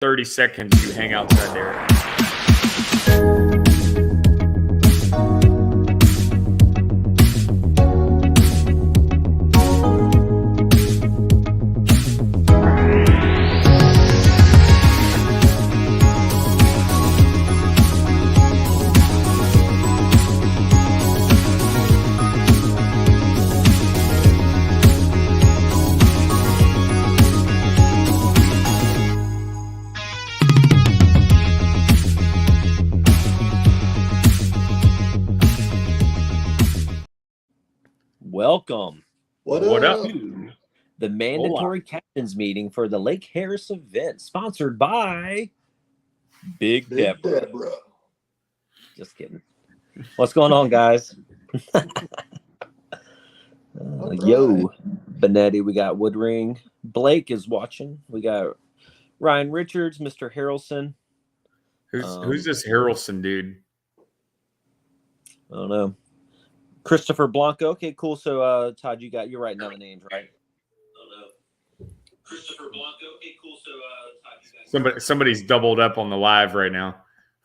30 seconds you hang outside there. Welcome. What up? To the mandatory captains meeting for the Lake Harris event, sponsored by Big Deborah. Just kidding. What's going on, guys? Yo, Benetti, we got Woodring. Blake is watching. We got Ryan Richards, Mr. Harrelson. Who's this Harrelson dude? I don't know. Christopher Blanco. Okay, cool. So, Todd, you're writing down the names, right? Oh, no. Christopher Blanco. Okay, cool. So, Todd, Somebody's doubled up on the live right now.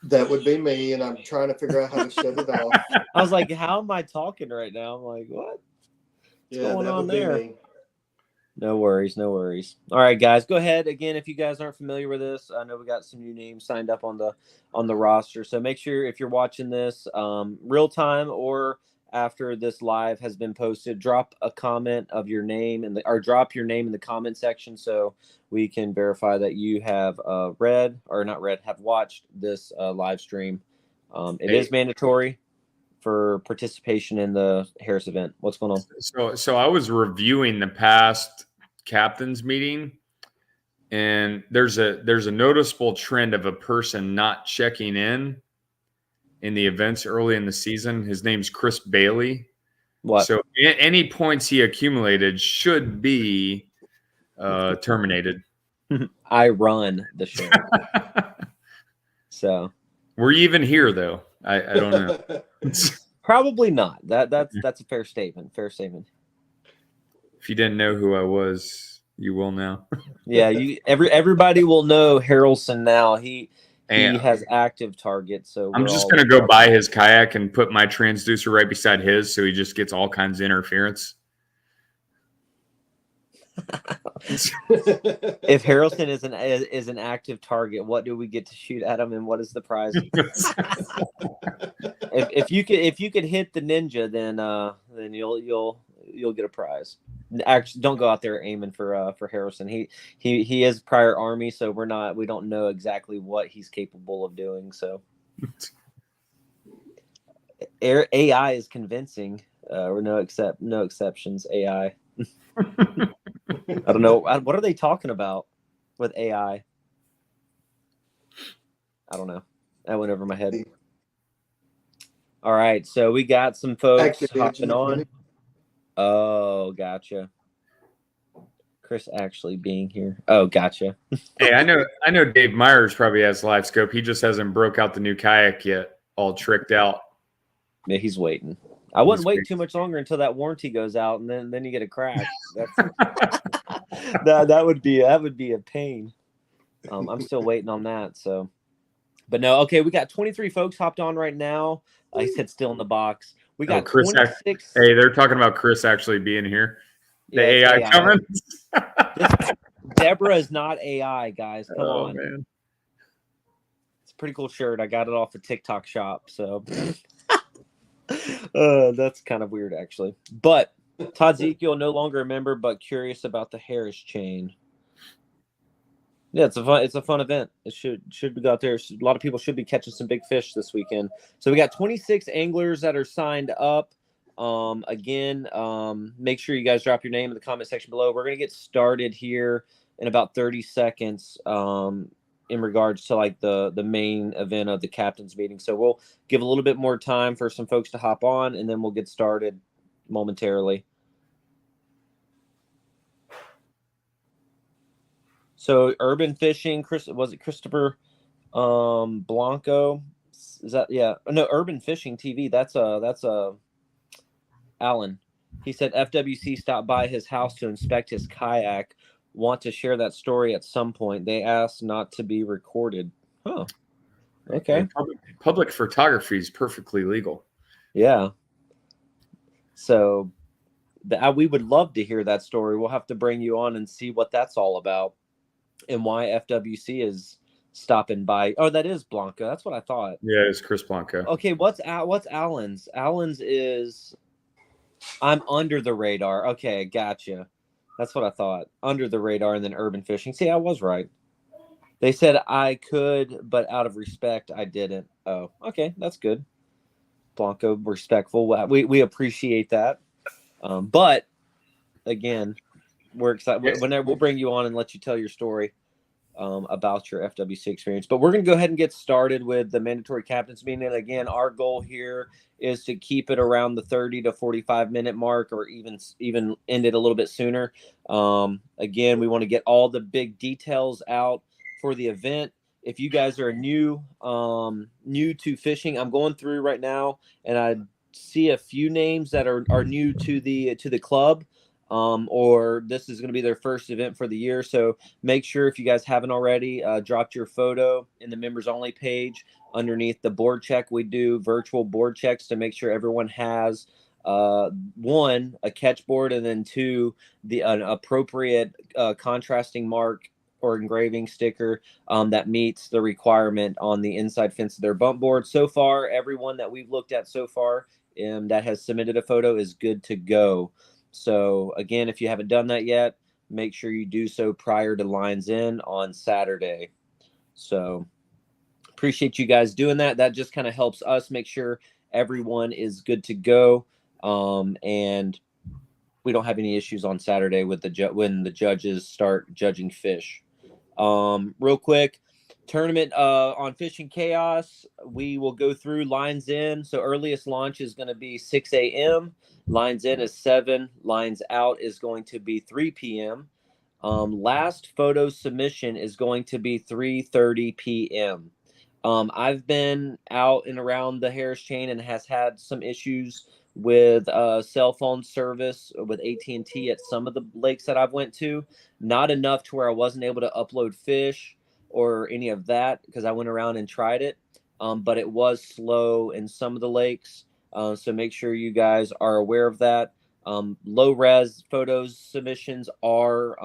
That would be me, and I'm trying to figure out how to shut it off. I was like, how am I talking right now? I'm like, what? What's going on there? Me. No worries. All right, guys, go ahead. Again, if you guys aren't familiar with this, I know we got some new names signed up on the roster. So make sure if you're watching this real time or after this live has been posted, drop a comment of your name or drop your name in the comment section so we can verify that you have have watched this live stream. It is mandatory for participation in the Harris event. What's going on? So I was reviewing the past captains meeting, and there's a noticeable trend of a person not checking in the events early in the season. His name's Chris Bailey. What? So any points he accumulated should be terminated. I run the show. So were you even here though? I don't know. Probably not. That's a fair statement. Fair statement. If you didn't know who I was, you will now. Yeah, everybody will know Harrelson now. He has active targets. So I'm just gonna go buy his kayak and put my transducer right beside his, so he just gets all kinds of interference. If Harrelson is an active target, what do we get to shoot at him, and what is the prize? if you could hit the ninja, then you'll get a prize. Actually, don't go out there aiming for Harrelson. He is prior Army, so we don't know exactly what he's capable of doing. So AI is convincing. Or no exceptions. AI. I don't know. What are they talking about with AI? I don't know. That went over my head. All right. So we got some folks hopping on. Oh, gotcha. Chris actually being here. Oh, gotcha. Hey, I know Dave Myers probably has live scope. He just hasn't broke out the new kayak yet, all tricked out. Yeah, he's waiting. I wouldn't wait too much longer until that warranty goes out, and then you get a crash. That would be a pain. I'm still waiting on that. So, but no, okay. We got 23 folks hopped on right now. I said still in the box. We got Chris. 26. Hey, they're talking about Chris actually being here. The AI coming. Deborah is not AI, guys. Come on. Man. It's a pretty cool shirt. I got it off a TikTok shop. So. That's kind of weird, actually. But Todd Ezekiel, no longer a member, but curious about the Harris chain. Yeah, it's a fun event. It should be out there. A lot of people should be catching some big fish this weekend. So we got 26 anglers that are signed up. Again, make sure you guys drop your name in the comment section below. We're gonna get started here in about 30 seconds. In regards to like the main event of the captain's meeting. So we'll give a little bit more time for some folks to hop on, and then we'll get started momentarily. So urban fishing, was it Christopher Blanco? Is that, yeah? No, urban fishing TV. That's Alan. He said FWC stopped by his house to inspect his kayak. want to share that story at some point. They asked not to be recorded. Huh. Okay. And public photography is perfectly legal. Yeah. So we would love to hear that story. We'll have to bring you on and see what that's all about and why FWC is stopping by. Oh, that is Blanca. That's what I thought. Yeah, it's Chris Blanco. Okay, what's Alan's? Alan's is I'm under the radar. Okay, gotcha. That's what I thought. Under the radar and then urban fishing. See, I was right. They said I could, but out of respect, I didn't. Oh, okay, that's good. Blanco, respectful. We appreciate that. But again, we're excited. Whenever we'll bring you on and let you tell your story about your FWC experience. But we're going to go ahead and get started with the mandatory captains meeting. And again, our goal here is to keep it around the 30 to 45 minute mark, or even end it a little bit sooner. Again, we want to get all the big details out for the event. If you guys are new to fishing, I'm going through right now, and I see a few names that are new to the club, or this is going to be their first event for the year. So make sure, if you guys haven't already, dropped your photo in the members only page underneath the board check. We do virtual board checks to make sure everyone has one, a catch board, and then two, an appropriate contrasting mark or engraving sticker that meets the requirement on the inside fence of their bump board. So far, everyone that we've looked at so far that has submitted a photo is good to go. So again, if you haven't done that yet, make sure you do so prior to lines in on Saturday. So appreciate you guys doing that. That just kind of helps us make sure everyone is good to go. And we don't have any issues on Saturday with when the judges start judging fish. Real quick, tournament on Fishing Chaos, we will go through lines in. So earliest launch is going to be 6 a.m. Lines in is 7. Lines out is going to be 3 p.m. Last photo submission is going to be 3:30 p.m. I've been out and around the Harris chain and has had some issues with cell phone service with AT&T at some of the lakes that I've went to. Not enough to where I wasn't able to upload fish or any of that, because I went around and tried it. But it was slow in some of the lakes. So make sure you guys are aware of that. Low res photos submissions are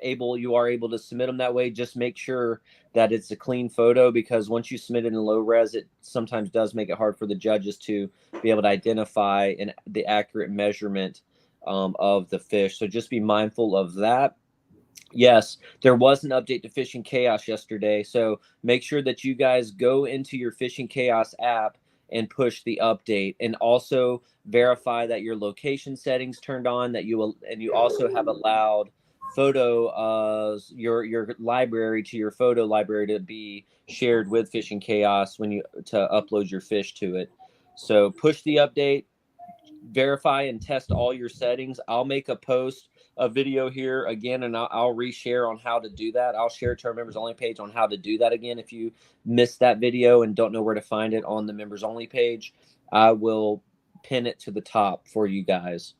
you are able to submit them that way. Just make sure that it's a clean photo, because once you submit it in low res, it sometimes does make it hard for the judges to be able to identify the accurate measurement of the fish. So just be mindful of that. Yes, there was an update to Fishing Chaos yesterday. So make sure that you guys go into your Fishing Chaos app and push the update, and also verify that your location settings turned on, that you also have allowed your library to your photo library to be shared with Fishing Chaos to upload your fish to it. So push the update, verify and test all your settings. I'll make a video here again, and I'll reshare on how to do that. I'll share it to our members only page on how to do that again. If you missed that video and don't know where to find it on the members only page, I will pin it to the top for you guys.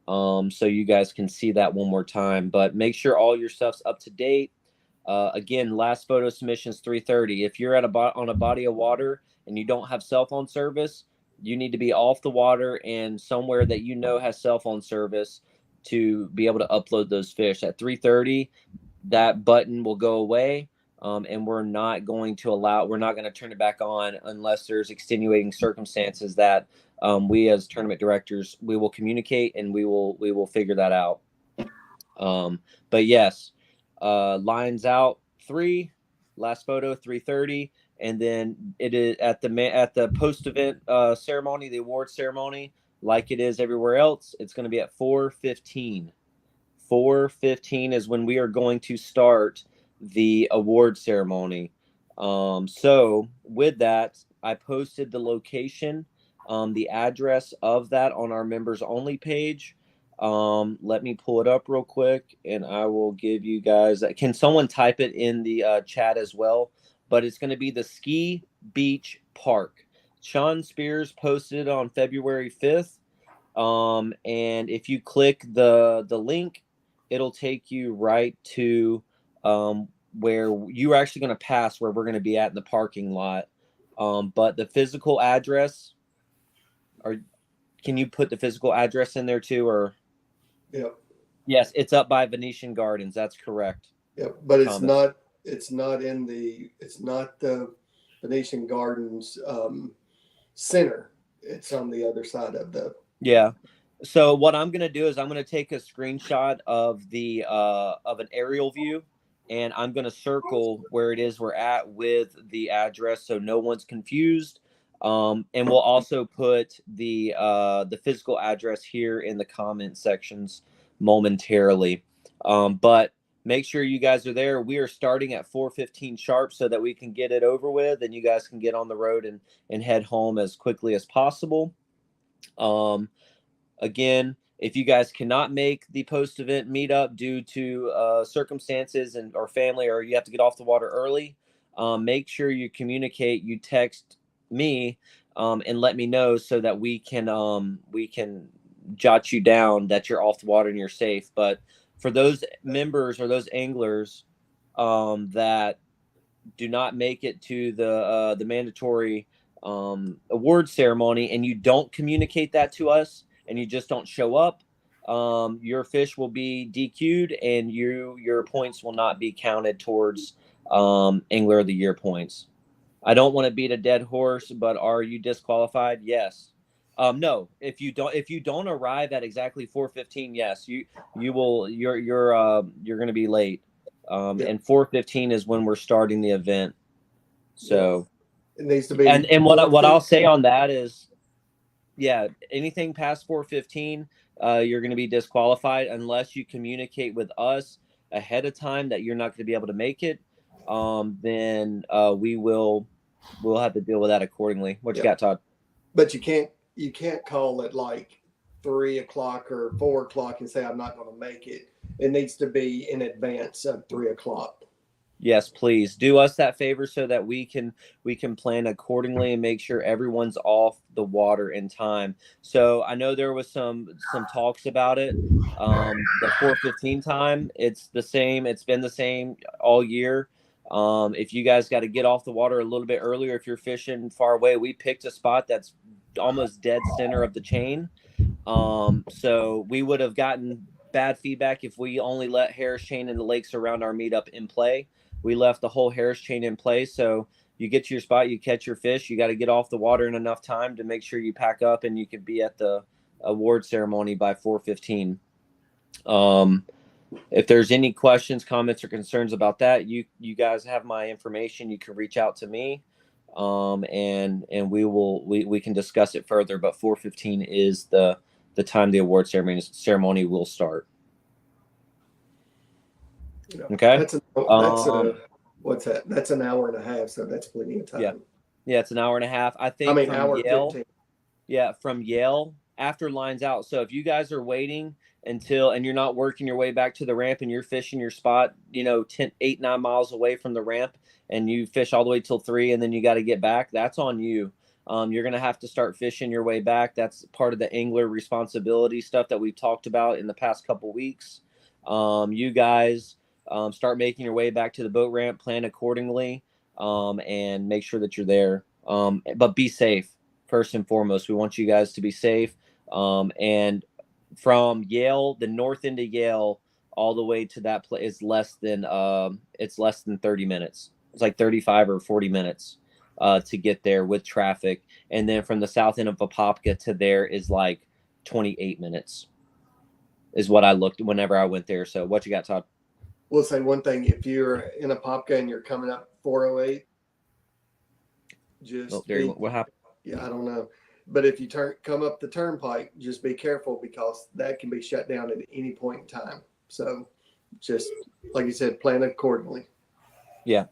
So you guys can see that one more time. But make sure all your stuff's up to date. Again, last photo submission is 3:30. If you're on a body of water and you don't have cell phone service, you need to be off the water and somewhere that has cell phone service to be able to upload those fish. At 3:30, that button will go away. And we're not going to turn it back on unless there's extenuating circumstances that we as tournament directors, we will communicate, and we will figure that out. But yes, lines out 3, last photo 3:30, and then it is at the post event ceremony, the award ceremony, like it is everywhere else. It's going to be at 4:15. 4:15 is when we are going to start the award ceremony. So with that, I posted the location, the address of that on our members only page. Let me pull it up real quick, and I will give you guys. Can someone type it in the chat as well? But it's going to be the Ski Beach Park. Sean Spears posted it on February 5th. And if you click the link, it'll take you right to where you're actually going to pass where we're going to be at in the parking lot. But the physical address, can you put the physical address in there too? Or Yep. yes, it's up by Venetian Gardens. That's correct. Yep. But it's Thomas. not the Venetian Gardens center. It's on the other side of the. Yeah. So what I'm going to do is I'm going to take a screenshot of the of an aerial view, and I'm going to circle where it is we're at with the address so no one's confused. And we'll also put the physical address here in the comment sections momentarily. But make sure you guys are there. We are starting at 4:15 sharp so that we can get it over with and you guys can get on the road and head home as quickly as possible. Again, if you guys cannot make the post-event meetup due to circumstances or family, or you have to get off the water early, make sure you communicate. You text me and let me know so that we can jot you down that you're off the water and you're safe. But for those members or those anglers that do not make it to the mandatory award ceremony and you don't communicate that to us, and you just don't show up, your fish will be DQ'd and your points will not be counted towards Angler of the Year points. I don't want to beat a dead horse, but are you disqualified? Yes. No. If you don't arrive at exactly 4:15, yes, you're going to be late. And 4:15 is when we're starting the event. So it needs to be. And what I'll say on that is, yeah, anything past 4:15, you're going to be disqualified unless you communicate with us ahead of time that you're not going to be able to make it. Then we'll have to deal with that accordingly. What you got, Todd? But you can't call it like 3 o'clock or 4 o'clock and say I'm not going to make it. It needs to be in advance of 3 o'clock. Yes, please do us that favor so that we can plan accordingly and make sure everyone's off the water in time. So I know there was some talks about it. The 4:15 time, it's the same. It's been the same all year. If you guys got to get off the water a little bit earlier, if you're fishing far away, we picked a spot that's almost dead center of the chain. So we would have gotten bad feedback if we only let Harris Chain and the lakes around our meetup in play. We left the whole Harris Chain in place. So you get to your spot, you catch your fish, you got to get off the water in enough time to make sure you pack up and you can be at the award ceremony by 4:15. If there's any questions, comments, or concerns about that, you guys have my information. You can reach out to me, and we can discuss it further. But 4:15 is the time the award ceremony will start. Okay. What's that? That's an hour and a half, so that's plenty of time. Yeah, it's an hour and a half. I think. Hour 15. Yeah, from Yale after lines out. So if you guys are waiting and you're not working your way back to the ramp and you're fishing your spot, 8, 9 miles away from the ramp, and you fish all the way till 3, and then you got to get back, that's on you. You're going to have to start fishing your way back. That's part of the angler responsibility stuff that we've talked about in the past couple weeks. You guys start making your way back to the boat ramp, plan accordingly, and make sure that you're there. But be safe first and foremost. We want you guys to be safe. And from Yale, the north end of Yale, all the way to that place is less than 30 minutes. It's like 35 or 40 minutes to get there with traffic. And then from the south end of Apopka to there is like 28 minutes is what I looked whenever I went there. So what you got, Todd? We'll say one thing. If you're in Apopka and you're coming up 408, what happened? Yeah, I don't know. But if you come up the turnpike, just be careful because that can be shut down at any point in time. So just like you said, plan accordingly. Yeah.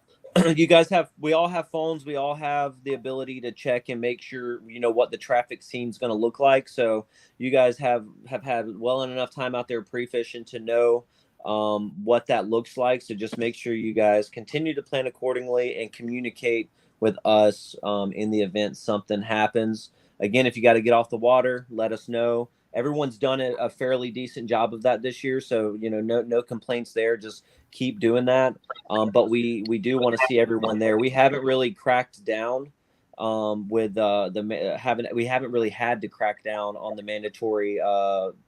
We all have phones. We all have the ability to check and make sure, what the traffic scene is going to look like. So you guys have had well enough time out there pre-fishing to know what that looks like. So just make sure you guys continue to plan accordingly and communicate with us in the event something happens. Again, if you got to get off the water, let us know. everyone's done a fairly decent job of that this year. So, no complaints there. Just keep doing that. But we do want to see everyone there. We haven't really cracked down with we haven't really had to crack down on the mandatory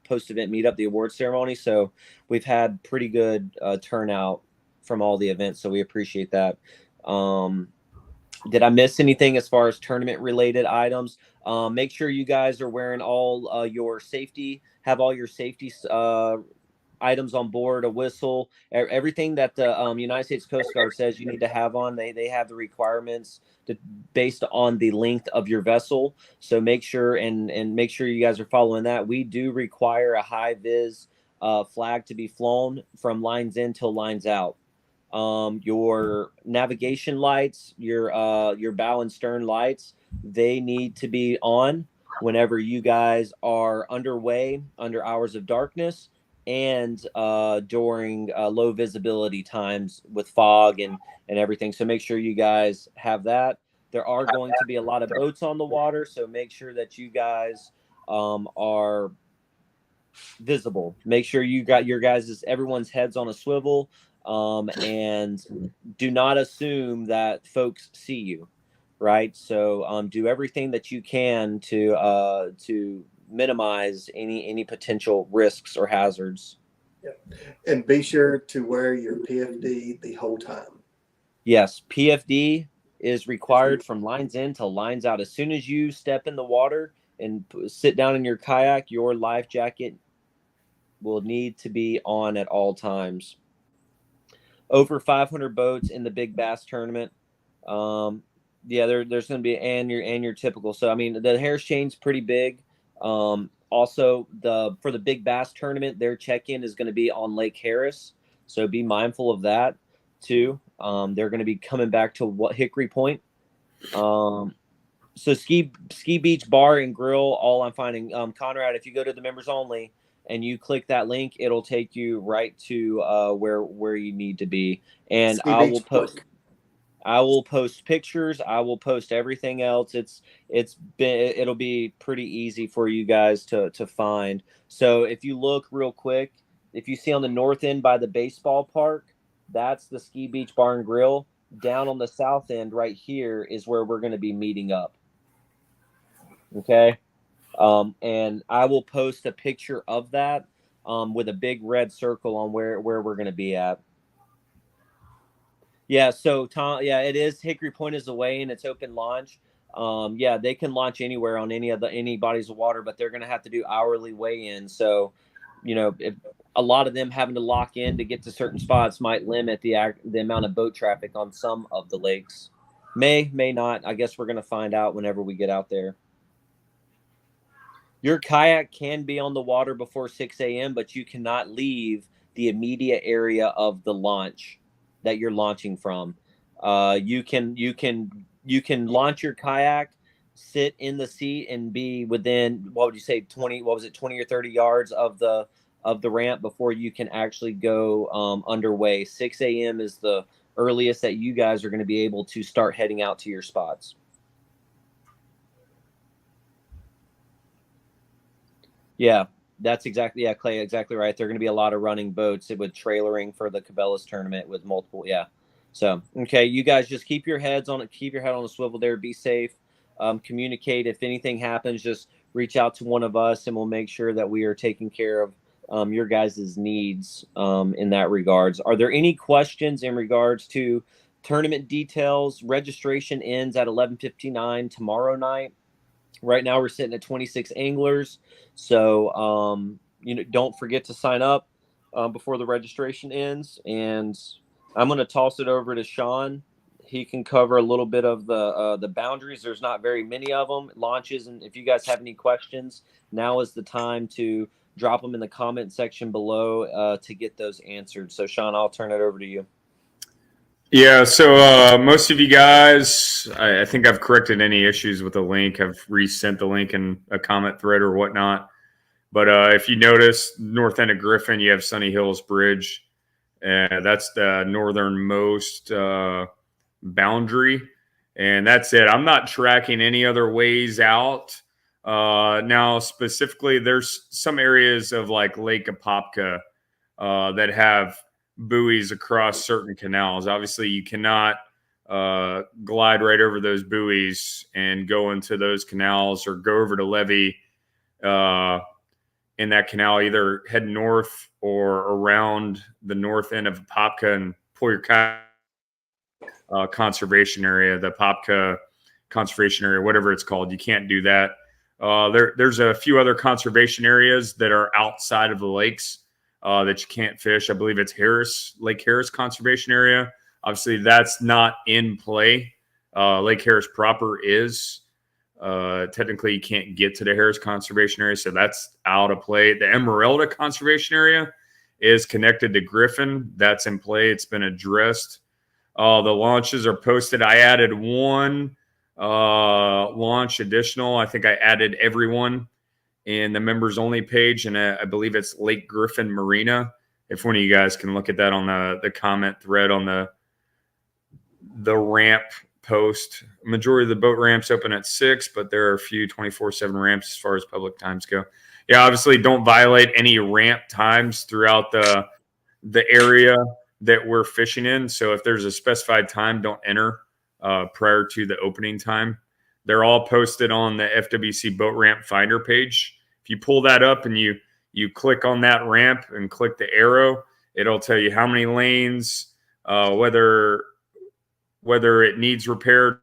post-event meetup, the award ceremony. So we've had pretty good turnout from all the events. So we appreciate that. Did I miss anything as far as tournament related items? Make sure you guys are wearing all your safety, have all your safety items on board, a whistle, everything that the United States Coast Guard says you need to have on. They have the requirements based on the length of your vessel. So make sure and make sure you guys are following that. We do require a high vis flag to be flown from lines in till lines out. Your navigation lights, your bow and stern lights, they need to be on whenever you guys are underway under hours of darkness and during low visibility times with fog and everything. So make sure you guys have that. There are going to be a lot of boats on the water, so make sure that you guys are visible. Make sure you got your guys' everyone's heads on a swivel. And do not assume that folks see you, right? So do everything that you can to minimize any potential risks or hazards. Yeah. And be sure to wear your PFD the whole time. Yes, PFD is required from lines in to lines out. As soon as you step in the water and sit down in your kayak, your life jacket will need to be on at all times. Over 500 boats in the big bass tournament. There's going to be and your typical. So I mean, the Harris chain's pretty big. Also, for the big bass tournament, their check-in is going to be on Lake Harris. So be mindful of that too. They're going to be coming back to Hickory Point. So ski beach bar and grill. All I'm finding, Conrad, if you go to the members only and you click that link, it'll take you right to where you need to be. And I will post pictures. I will post everything else. It'll be pretty easy for you guys to find. So if you look real quick, if you see on the north end by the baseball park, that's the Ski Beach Bar and Grill. Down on the south end right here is where we're going to be meeting up. Okay. And I will post a picture of that with a big red circle on where we're going to be at. Yeah, so Tom, yeah, it is. Hickory Point is away and it's open launch. Yeah, they can launch anywhere on any bodies of water, but they're going to have to do hourly weigh-in. So, if a lot of them having to lock in to get to certain spots might limit the amount of boat traffic on some of the lakes. May not. I guess we're going to find out whenever we get out there. Your kayak can be on the water before 6 a.m., but you cannot leave the immediate area of the launch that you're launching from. You can launch your kayak, sit in the seat, and be within 20 or 30 yards of the ramp before you can actually go underway. 6 a.m. is the earliest that you guys are going to be able to start heading out to your spots. Yeah, that's exactly, Clay, exactly right. There are going to be a lot of running boats with trailering for the Cabela's tournament with multiple. Yeah. So, okay, you guys just keep your head on the swivel there. Be safe. Communicate. If anything happens, just reach out to one of us and we'll make sure that we are taking care of your guys' needs in that regards. Are there any questions in regards to tournament details? Registration ends at 11:59 tomorrow night. Right now we're sitting at 26 anglers. So, don't forget to sign up before the registration ends. And I'm going to toss it over to Sean. He can cover a little bit of the boundaries. There's not very many of them. Launches. And if you guys have any questions, now is the time to drop them in the comment section below to get those answered. So Sean, I'll turn it over to you. Yeah, so most of you guys, I think I've corrected any issues with the link. I've resent the link in a comment thread or whatnot. But if you notice, north end of Griffin, you have Sunny Hills Bridge. That's the northernmost boundary. And that's it. I'm not tracking any other ways out Now, specifically, there's some areas of like Lake Apopka that have buoys across certain canals. Obviously, you cannot glide right over those buoys and go into those canals or go over to levee in that canal, either head north or around the north end of Apopka and pull your kayak conservation area, the Apopka conservation area, whatever it's called. You can't do that. There's a few other conservation areas that are outside of the lakes that you can't fish. I believe it's Lake Harris Conservation Area. Obviously, that's not in play. Lake Harris proper is. Technically, you can't get to the Harris Conservation Area, so that's out of play. The Emeralda Conservation Area is connected to Griffin. That's in play. It's been addressed. The launches are posted. I added one launch additional. I think I added everyone in the members only page, and I believe it's Lake Griffin Marina. If one of you guys can look at that on the comment thread on the ramp post. Majority of the boat ramps open at 6, but there are a few 24/7 ramps as far as public times go. Yeah, obviously don't violate any ramp times throughout the area that we're fishing in. So if there's a specified time, don't enter prior to the opening time. They're all posted on the FWC boat ramp finder page. If you pull that up and you click on that ramp and click the arrow, it'll tell you how many lanes, whether it needs repaired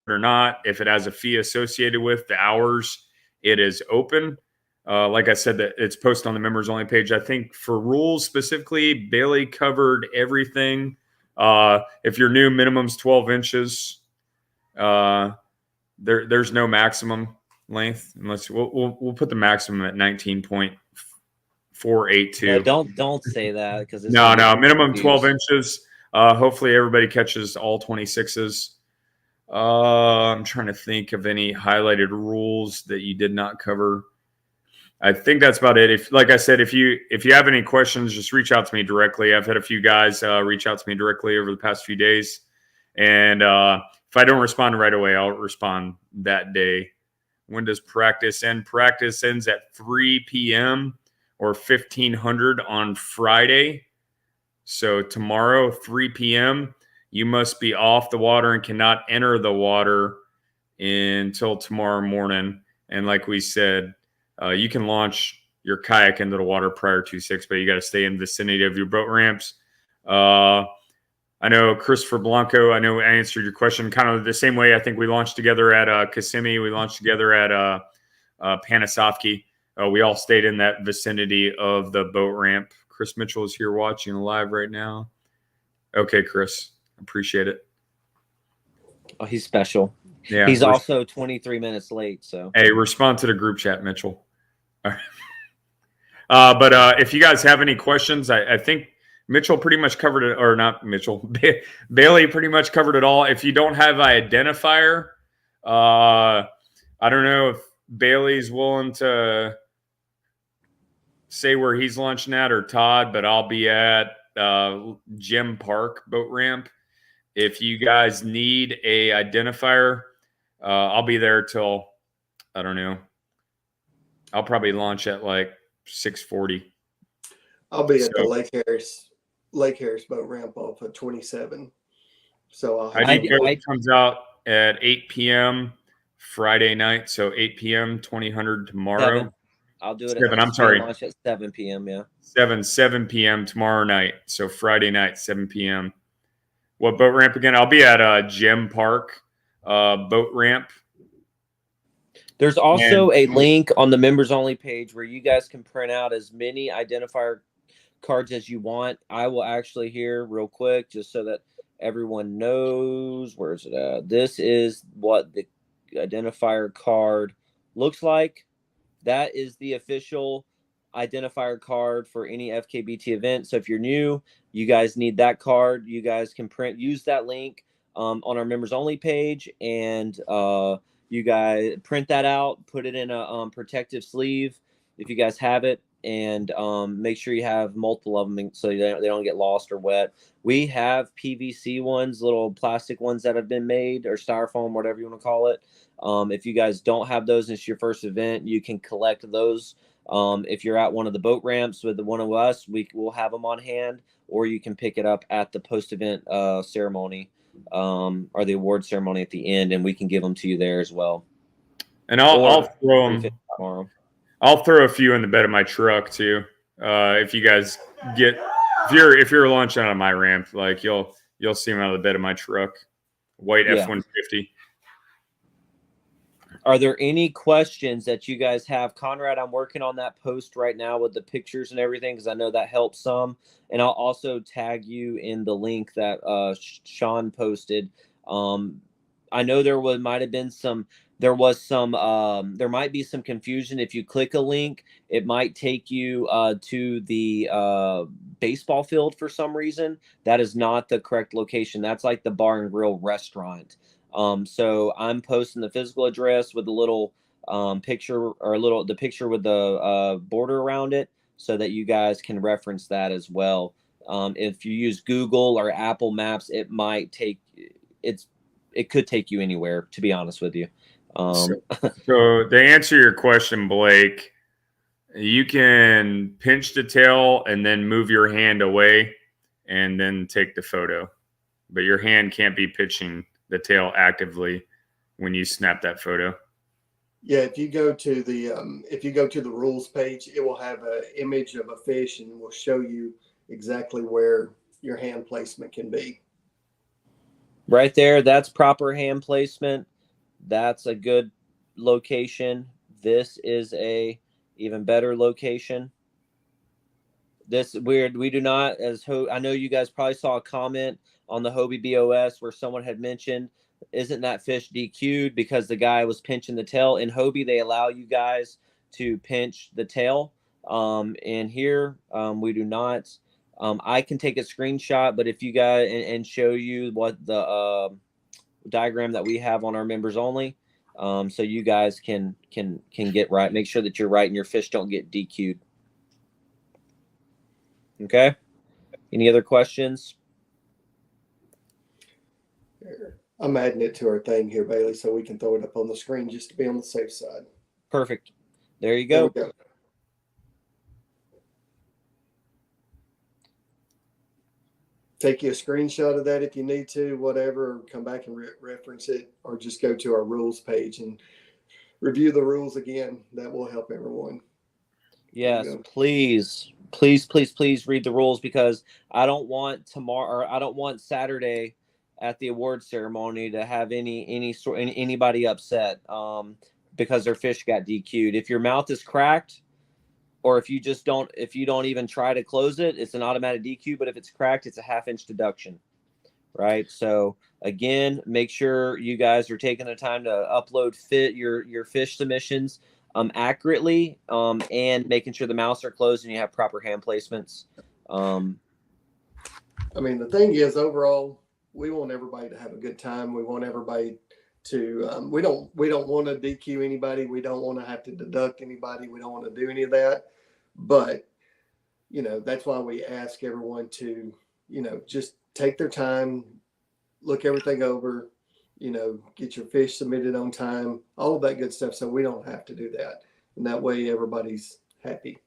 or not, if it has a fee associated with the hours it is open. Like I said, that it's posted on the members only page. I think for rules specifically, Bailey covered everything. If you're new, minimum's 12 inches. There's no maximum length unless we'll put the maximum at 19.482. No, don't say that because no, minimum 12 inches. Hopefully everybody catches all 26s. I'm trying to think of any highlighted rules that you did not cover. I think that's about it. If, like I said, if you have any questions, just reach out to me directly. I've had a few guys reach out to me directly over the past few days, and if I don't respond right away, I'll respond that day. When does practice end? Practice ends at 3 p.m. or 1500 on Friday. So tomorrow, 3 p.m., you must be off the water and cannot enter the water until tomorrow morning. And like we said, you can launch your kayak into the water prior to 6, but you got to stay in the vicinity of your boat ramps. I know Christopher Blanco, I know I answered your question kind of the same way. I think we launched together at Kissimmee. We launched together at Panisofsky. We all stayed in that vicinity of the boat ramp. Chris Mitchell is here watching live right now. Okay, Chris. Appreciate it. Oh, he's special. Yeah. He's also 23 minutes late. So hey, respond to the group chat, Mitchell. All right. But if you guys have any questions, I think Mitchell pretty much covered it, or not Mitchell. Bailey pretty much covered it all. If you don't have an identifier, I don't know if Bailey's willing to say where he's launching at, or Todd, but I'll be at Gem Park boat ramp. If you guys need a identifier, I'll be there till, I don't know. I'll probably launch at like 6:40. I'll be at the Lake Harris boat ramp off of 27. So it comes out at 8 p.m. Friday night. So 8 p.m. 2000 tomorrow. 7. I'll do it. 7. I'm sorry. Launch at 7 p.m. Yeah. 7 p.m. tomorrow night. So Friday night, 7 p.m. What boat ramp again? I'll be at Gem Park boat ramp. There's also a link on the members only page where you guys can print out as many identifier cards as you want. I will actually here real quick just so that everyone knows. Where is it at? This is what the identifier card looks like. That is the official identifier card for any FKBT event. So if you're new, you guys need that card. You guys can use that link on our members only page, and you guys print that out, put it in a protective sleeve if you guys have it, and make sure you have multiple of them so they don't get lost or wet. We have PVC ones, little plastic ones that have been made, or styrofoam, whatever you want to call it. If you guys don't have those, and it's your first event, you can collect those. If you're at one of the boat ramps with one of us, we'll have them on hand, or you can pick it up at the post-event ceremony, or the award ceremony at the end, and we can give them to you there as well. And I'll throw them tomorrow. I'll throw a few in the bed of my truck too. If you guys if you're launching on my ramp, like you'll see them out of the bed of my truck, white F-150. Are there any questions that you guys have? Conrad, I'm working on that post right now with the pictures and everything, because I know that helps some. And I'll also tag you in the link that Sean posted. I know there might be some confusion. If you click a link, it might take you to the baseball field for some reason. That is not the correct location. That's like the bar and grill restaurant. So I'm posting the physical address with a little picture, or the picture with the border around it, so that you guys can reference that as well. If you use Google or Apple Maps, it could take you anywhere, to be honest with you. So to answer your question, Blake, you can pinch the tail and then move your hand away and then take the photo, but your hand can't be pitching the tail actively when you snap that photo. Yeah, if you go to the rules page, it will have an image of a fish and will show you exactly where your hand placement can be. Right there, that's proper hand placement. That's a good location. This is a even better location. We do not, I know you guys probably saw a comment on the Hobie BOS where someone had mentioned, isn't that fish DQ'd because the guy was pinching the tail? In Hobie, they allow you guys to pinch the tail. And here, we do not. I can take a screenshot, but if you guys and show you what the diagram that we have on our members only, so you guys can get right. Make sure that you're right and your fish don't get DQ'd. Okay. Any other questions? I'm adding it to our thing here, Bailey, so we can throw it up on the screen just to be on the safe side. Perfect. There you go. There we go. Take you a screenshot of that if you need to, whatever, come back and reference it, or just go to our rules page and review the rules again. That will help everyone. Yes, please read the rules, because I don't want Saturday at the award ceremony to have anybody upset because their fish got DQ'd. If your mouth is cracked, or if you don't even try to close it, it's an automatic DQ. But if it's cracked, it's a 1/2-inch deduction, right? So again, make sure you guys are taking the time to upload your fish submissions accurately, and making sure the mouths are closed and you have proper hand placements. I mean, the thing is, overall, we want everybody to have a good time. We want everybody to we don't want to DQ anybody. We don't want to have to deduct anybody. We don't want to do any of that. But that's why we ask everyone to just take their time, look everything over, get your fish submitted on time, all of that good stuff, so we don't have to do that, and that way everybody's happy.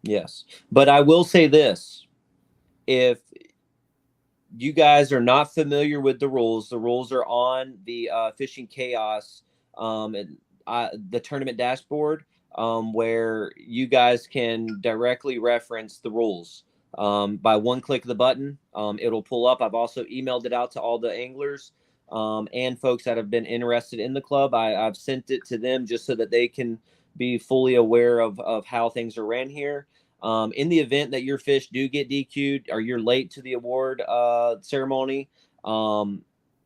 Yes, but I will say this: if you guys are not familiar with the rules are on the Fishing Chaos, the tournament dashboard, where you guys can directly reference the rules by one click of the button. It'll pull up. I've also emailed it out to all the anglers and folks that have been interested in the club. I've sent it to them just so that they can be fully aware of how things are ran here. In the event that your fish do get DQ'd or you're late to the award ceremony,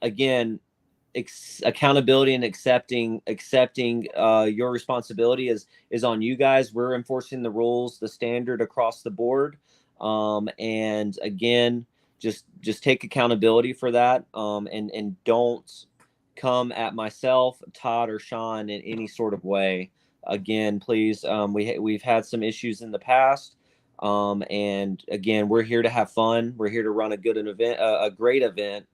again, accountability and accepting your responsibility is on you guys. We're enforcing the rules, the standard across the board, and again, just take accountability for that, and don't come at myself, Todd, or Sean in any sort of way. again, please, we've had some issues in the past. And again, we're here to have fun. We're here to run a great event.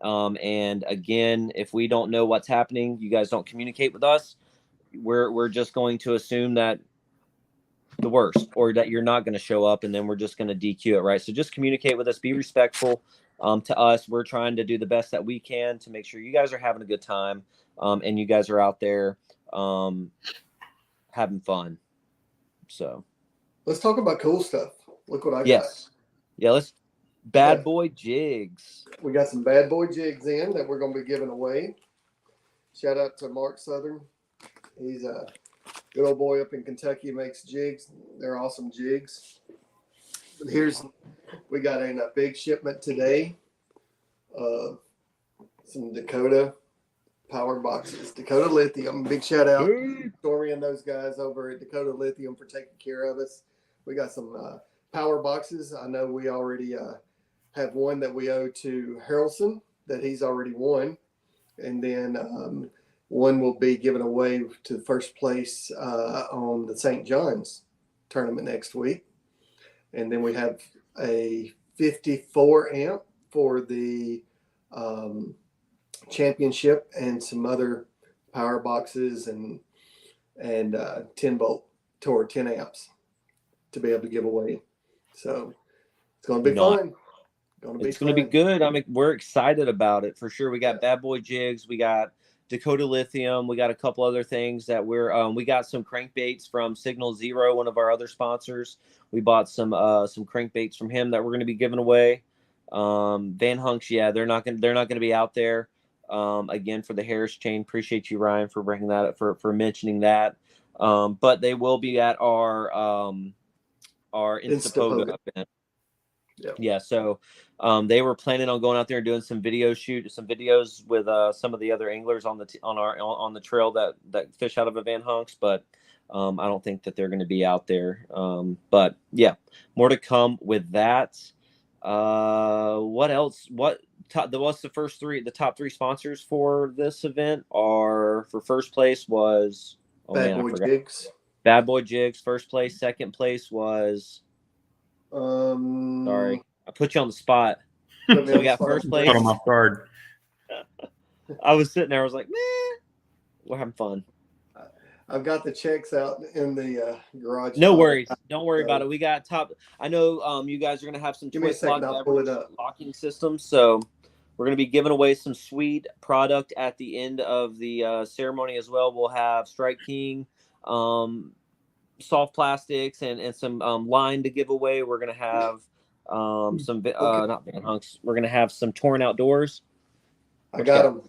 And again, if we don't know what's happening, you guys don't communicate with us, we're just going to assume that the worst, or that you're not going to show up, and then we're just going to DQ it, right? So just communicate with us, be respectful to us. We're trying to do the best that we can to make sure you guys are having a good time, and you guys are out there having fun. So let's talk about cool stuff. Look what I yes. got. Yeah, Bad Boy Jigs. We got some Bad Boy Jigs in that we're going to be giving away. Shout out to Mark Southern. He's a good old boy up in Kentucky, makes jigs. They're awesome jigs. But we got in a big shipment today of some Dakota power boxes. Dakota Lithium. Big shout out to Stormy and those guys over at Dakota Lithium for taking care of us. We got some power boxes. I know we already have one that we owe to Harrelson that he's already won. And then one will be given away to the first place on the St. John's tournament next week. And then we have a 54 amp for the championship and some other power boxes and 10 volt toward 10 amps to be able to give away. So it's going to be fun. It's going to be good. I mean, we're excited about it for sure. We got Bad Boy Jigs. We got Dakota Lithium. We got a couple other things that we got some crankbaits from Signal Zero, one of our other sponsors. We bought some crankbaits from him that we're going to be giving away. Van Hunks, yeah, they're not going to be out there again for the Harris chain. Appreciate you, Ryan, for bringing that up, for mentioning that. But they will be at our Instapoga event. Yep. Yeah, so they were planning on going out there and doing some videos with some of the other anglers on the trail that fish out of a Van Hunks, but I don't think that they're going to be out there. But yeah, more to come with that. What else? What's the top three sponsors for this event? For first place was Bad Boy Jigs. Bad Boy Jigs, first place. Second place was sorry, I put you on the spot. So we got first place. Put them off guard. I was sitting there. I was like, man, we're having fun. I've got the checks out in the garage. No worries. Don't worry about it. We got top. I know you guys are going to have some twist lock locking systems. So we're going to be giving away some sweet product at the end of the ceremony as well. We'll have Strike King, soft plastics, and some line to give away. We're going to have some not Van Hunks. We're going to have some Torn Outdoors. I got them.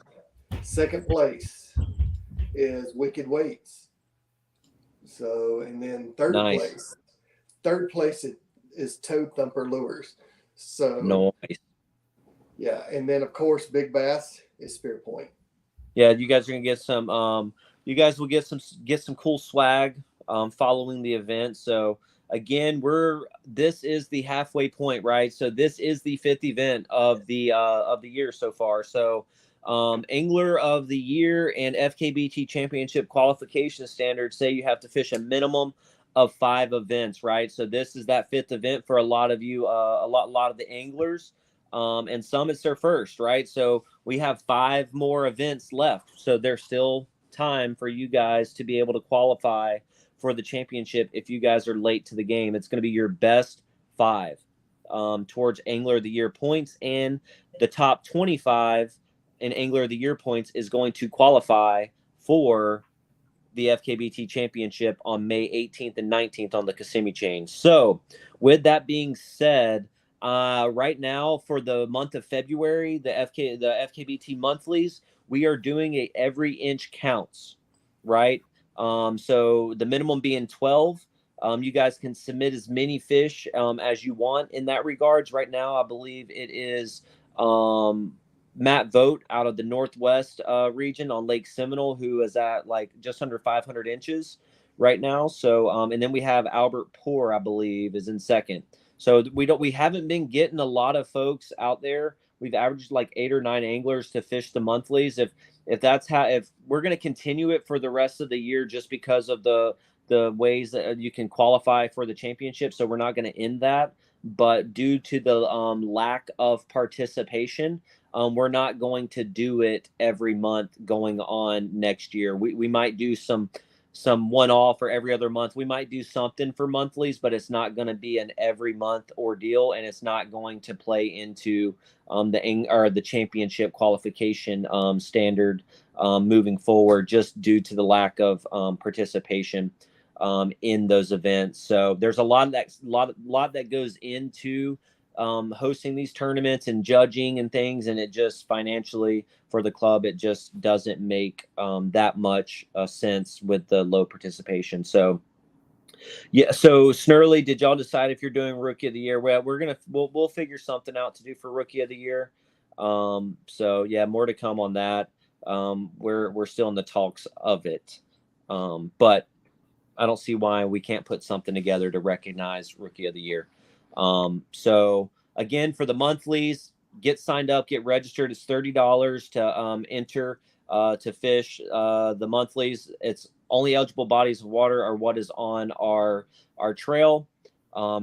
Second place is Wicked Weights. So, and then third place is Toad Thumper Lures. So nice. Yeah, and then of course Big Bass is Spear Point. Yeah, you guys are gonna get some. You guys will get some cool swag following the event. So again, this is the halfway point, right? So this is the 5th event of the year so far. So Angler of the Year and FKBT Championship qualification standards say you have to fish a minimum of 5 events, right? So this is that 5th event for a lot of you, a lot of the anglers, and some it's their first, right? So we have 5 more events left. So there's still time for you guys to be able to qualify for the championship if you guys are late to the game. It's going to be your best 5 towards Angler of the Year points, and the top 25 in Angler of the Year points is going to qualify for the FKBT Championship on May 18th and 19th on the Kissimmee chain. So with that being said, right now for the month of February, the FKBT monthlies, we are doing a every inch counts, right? So the minimum being 12. You guys can submit as many fish as you want in that regards. Right now, I believe it is Matt Vogt out of the Northwest region on Lake Seminole, who is at like just under 500 inches right now. So, and then we have Albert Poor, I believe, is in second. So we haven't been getting a lot of folks out there. we've averaged like 8 or 9 anglers to fish the monthlies. If we're going to continue it for the rest of the year, just because of the ways that you can qualify for the championship, so we're not going to end that. But due to the lack of participation, we're not going to do it every month going on next year. We might do some one-off or every other month. We might do something for monthlies, but it's not going to be an every month ordeal, and it's not going to play into the championship qualification standard moving forward, just due to the lack of participation in those events. So there's a lot that goes into hosting these tournaments and judging and things, and it just financially for the club, it just doesn't make that much sense with the low participation. So yeah, so Snurley, did y'all decide if you're doing Rookie of the Year? Well, we'll figure something out to do for Rookie of the Year. So yeah, more to come on that. We're still in the talks of it, but I don't see why we can't put something together to recognize Rookie of the Year. So again, for the monthlies, get signed up, get registered. It's $30 to enter to fish the monthlies. It's only eligible bodies of water are what is on our trail.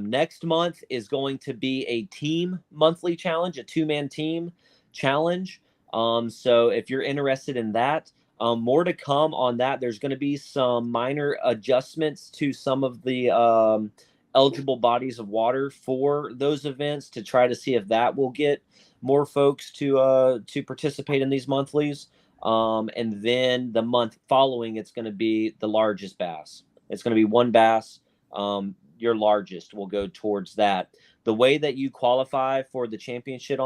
Next month is going to be a team monthly challenge, a 2-man team challenge. So if you're interested in that, more to come on that. There's going to be some minor adjustments to some of the eligible bodies of water for those events to try to see if that will get more folks to participate in these monthlies. And then the month following, it's going to be the largest bass. It's going to be 1 bass. Your largest will go towards that. The way that you qualify for the championship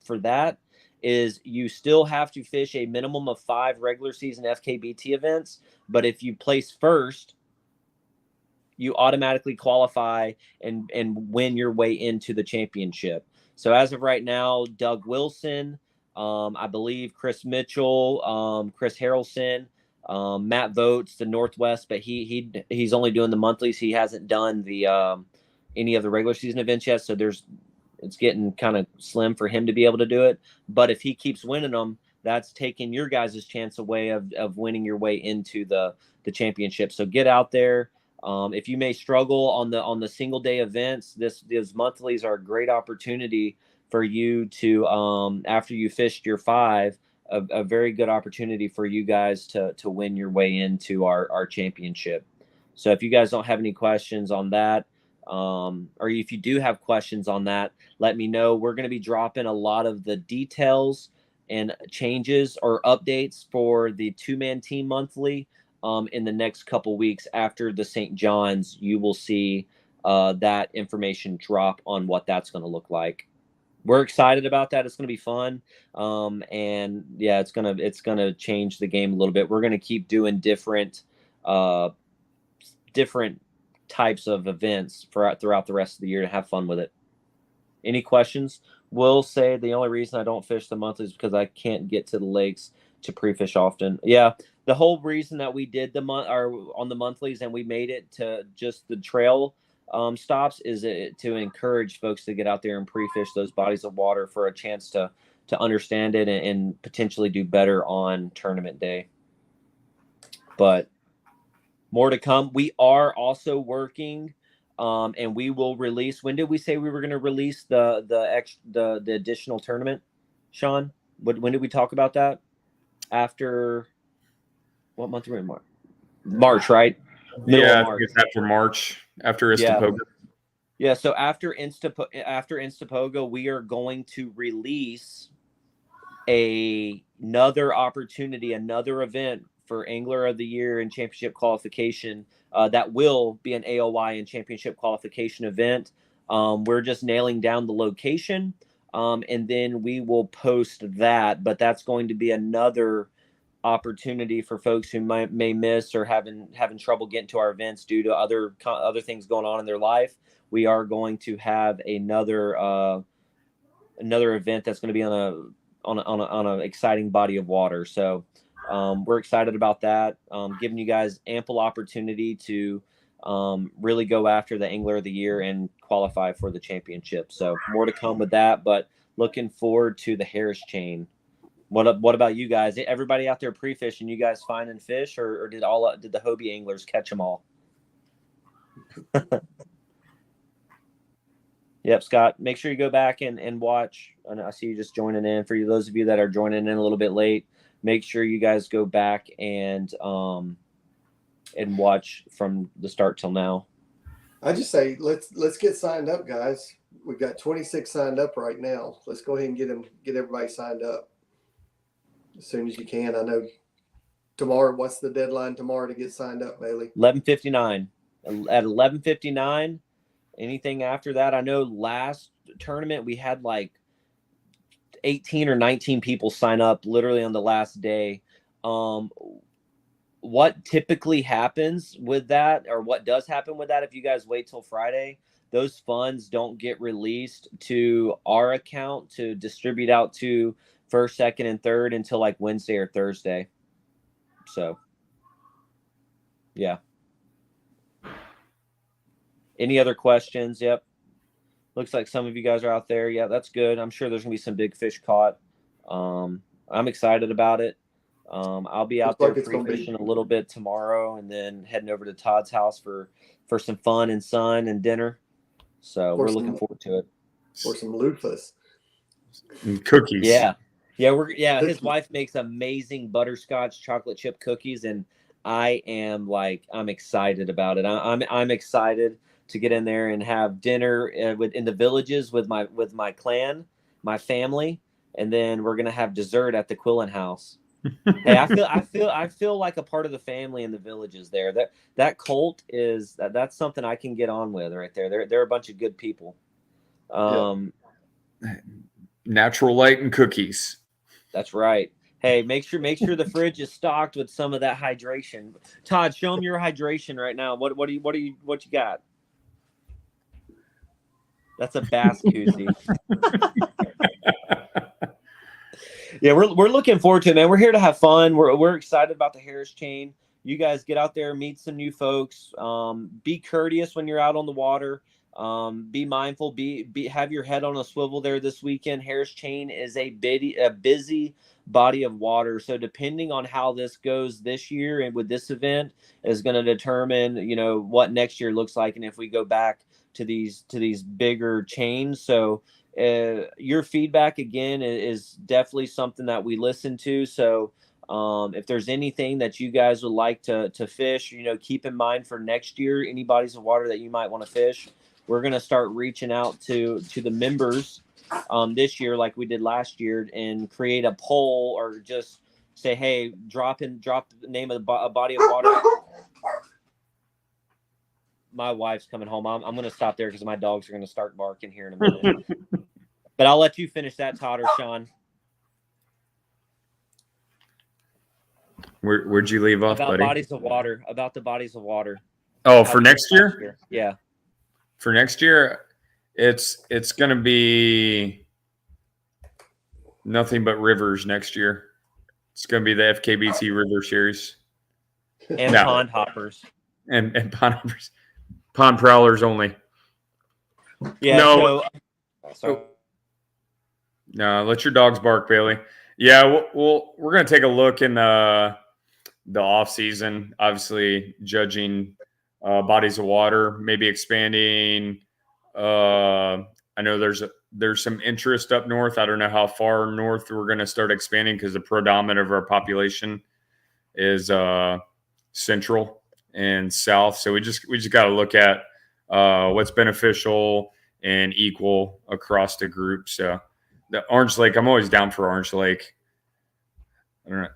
for that is you still have to fish a minimum of 5 regular season FKBT events. But if you place first, you automatically qualify and win your way into the championship. So as of right now, Doug Wilson, I believe Chris Mitchell, Chris Harrelson, Matt Votes, the Northwest, but he's only doing the monthlies. He hasn't done the any of the regular season events yet. So it's getting kind of slim for him to be able to do it. But if he keeps winning them, that's taking your guys' chance away of winning your way into the championship. So get out there. If you may struggle on the single day events, these monthlies are a great opportunity for you to, after you fished your 5, a very good opportunity for you guys to win your way into our championship. So if you guys don't have any questions on that, or if you do have questions on that, let me know. We're going to be dropping a lot of the details and changes or updates for the 2-man team monthly in the next couple weeks. After the St. John's, you will see that information drop on what that's going to look like. We're excited about that. It's going to be fun. And yeah, it's going to change the game a little bit. We're going to keep doing different types of events throughout the rest of the year to have fun with it. Any questions? Will say the only reason I don't fish the monthly is because I can't get to the lakes to pre-fish often. Yeah, the whole reason that we did on the monthlies and we made it to just the trail stops is to encourage folks to get out there and pre-fish those bodies of water for a chance to understand it and potentially do better on tournament day. But more to come. We are also working, and we will release. When did we say we were going to release the additional tournament, Sean? When did we talk about that? After what month are we in? March, right? Middle of March. I think it's after March, after Istapoga. Yeah. So after Instapoga, we are going to release another opportunity, another event for Angler of the Year and Championship qualification. That will be an AOY and Championship qualification event. We're just nailing down the location, and then we will post that. But that's going to be another opportunity for folks who may miss or having trouble getting to our events due to other things going on in their life. We are going to have another event that's going to be on an exciting body of water. So we're excited about that, giving you guys ample opportunity to really go after the Angler of the Year and qualify for the championship. So more to come with that, but looking forward to the Harris chain. What about you guys? Everybody out there pre-fishing, you guys finding fish, or did the Hobie anglers catch them all? Yep, Scott, make sure you go back and watch. And I see you just joining in. For those of you that are joining in a little bit late, make sure you guys go back and watch from the start till now. I just say let's get signed up, guys. We've got 26 signed up right now. Let's go ahead and get everybody signed up as soon as you can. I know tomorrow. What's the deadline tomorrow to get signed up, Bailey? 11:59. At 11:59. Anything after that? I know last tournament we had like 18 or 19 people sign up literally on the last day. What typically happens with that, or what does happen with that if you guys wait till Friday? Those funds don't get released to our account to distribute out to first, second, and third until like Wednesday or Thursday. So, yeah. Any other questions? Yep. Looks like some of you guys are out there. Yeah, that's good. I'm sure there's going to be some big fish caught. I'm excited about it. I'll be out there pre-fishing a little bit tomorrow and then heading over to Todd's house for some fun and sun and dinner. So we're looking forward to it. For some loofahs. And cookies. Yeah. His wife makes amazing butterscotch chocolate chip cookies, and I'm excited about it. I'm excited to get in there and have dinner in the villages with my clan, my family, and then we're gonna have dessert at the Quillen house. Hey, I feel like a part of the family in the villages there. That cult that's something I can get on with right there. They're a bunch of good people. Natural light and cookies. That's right. Hey, make sure the fridge is stocked with some of that hydration. Todd, show them your hydration right now. What you got? That's a bass koozie. Yeah, we're looking forward to it, man. We're here to have fun. We're excited about the Harris chain. You guys get out there, meet some new folks. Be courteous when you're out on the water. Be mindful. Have your head on a swivel there this weekend. Harris chain is a busy body of water. So depending on how this goes this year and with this event is going to determine, what next year looks like, and if we go back to these bigger chains. So your feedback again is definitely something that we listen to. So if there's anything that you guys would like to fish, keep in mind for next year, any bodies of water that you might want to fish. We're going to start reaching out to the members this year like we did last year and create a poll or just say, hey, drop the name of a body of water. My wife's coming home. I'm going to stop there because my dogs are going to start barking here in a minute. But I'll let you finish that, Todd or Sean. Where'd you leave off, about buddy? About the bodies of water. Oh, for next year? Yeah. For next year, it's going to be nothing but rivers next year. It's going to be the FKBT River Series. And pond hoppers. And pond hoppers. Pond prowlers only. Yeah. No. Sorry. No, let your dogs bark, Bailey. Yeah, we're going to take a look in the off season, obviously judging bodies of water, maybe expanding. I know there's some interest up north. I don't know how far north we're going to start expanding because the predominant of our population is central and south. So we just got to look at what's beneficial and equal across the group. So the Orange Lake, I'm always down for Orange Lake. I don't know.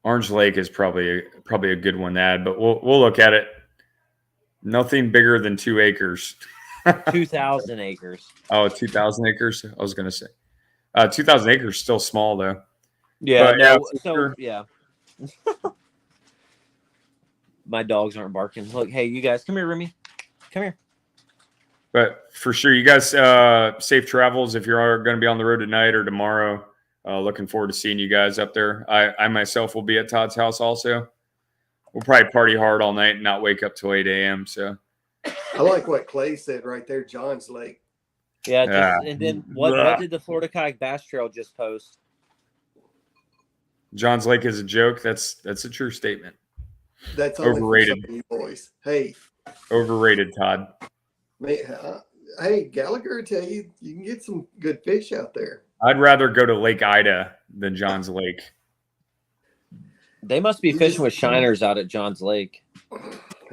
Orange Lake is probably a good one to add, but we'll look at it. Nothing bigger than 2 acres. 2,000 acres. Oh, 2,000 acres. I was going to say 2,000 acres is still small though. Yeah. But, no, yeah, so sure. yeah. My dogs aren't barking. Look, hey, you guys, come here, Remy. Come here. But for sure, you guys, safe travels if you're going to be on the road tonight or tomorrow. Looking forward to seeing you guys up there. I myself will be at Todd's house also. We'll probably party hard all night and not wake up till 8 a.m. So I like what Clay said right there, John's Lake. Yeah, just Yeah. and then what did the Florida Kayak Bass Trail just post? Johns Lake is a joke. That's a true statement. That's only Overrated. for some of you boys. Hey, Overrated, Todd. hey, Gallagher, tell you can get some good fish out there. I'd rather go to Lake Ida than Johns Lake. They must be fishing with shiners out at Johns Lake.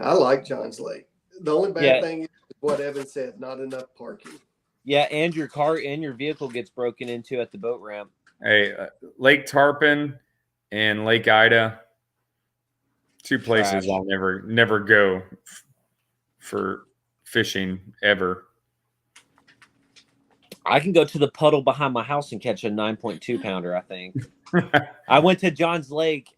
I like Johns Lake. The only bad thing is what Evan said, not enough parking. Yeah, and your car and your vehicle gets broken into at the boat ramp. Hey, Lake Tarpon and Lake Ida, two places Trash. I'll never go for fishing ever. I can go to the puddle behind my house and catch a 9.2 pounder, I think. I went to Johns Lake,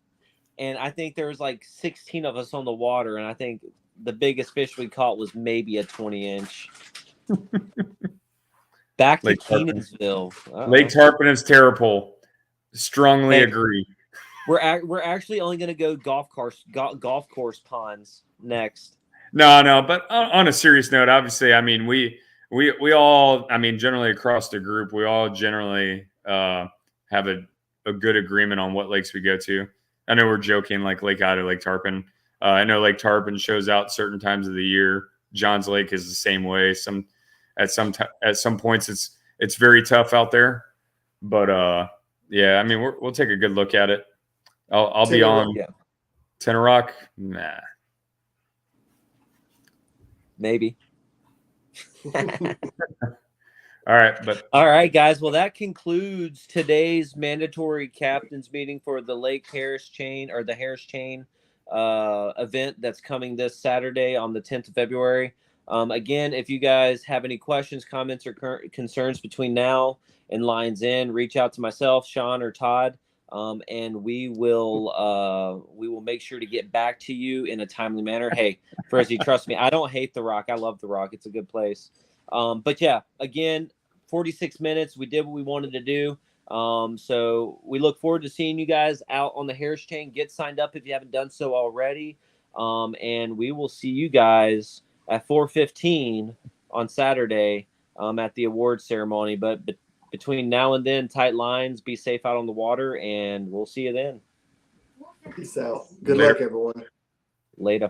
and I think there was like 16 of us on the water, and I think the biggest fish we caught was maybe a 20-inch. Back to Kenansville. Lake Tarpon is terrible. Strongly agree. We're actually only going to go golf course ponds next. No, but on a serious note, obviously, I mean, we all, I mean, generally across the group, we all generally have a good agreement on what lakes we go to. I know we're joking, like Lake Ida, Lake Tarpon. I know Lake Tarpon shows out certain times of the year. Johns Lake is the same way. At some points, it's very tough out there. But yeah, I mean, we'll take a good look at it. I'll be on Tenor Rock. Nah. Maybe. All right, guys. Well, that concludes today's mandatory captains meeting for the Lake Harris Chain or the Harris Chain event that's coming this Saturday on the 10th of February. Again, if you guys have any questions, comments, or concerns between now and Lions End, reach out to myself, Sean, or Todd, and we will make sure to get back to you in a timely manner. Hey, Frizzy, trust me, I don't hate the Rock. I love the Rock. It's a good place. But yeah, again, 46 minutes. We did what we wanted to do. So we look forward to seeing you guys out on the Harris Chain. Get signed up if you haven't done so already. And we will see you guys at 4:15 on Saturday at the awards ceremony. But between now and then, tight lines, be safe out on the water, and we'll see you then. Peace out. Good luck, everyone. Later.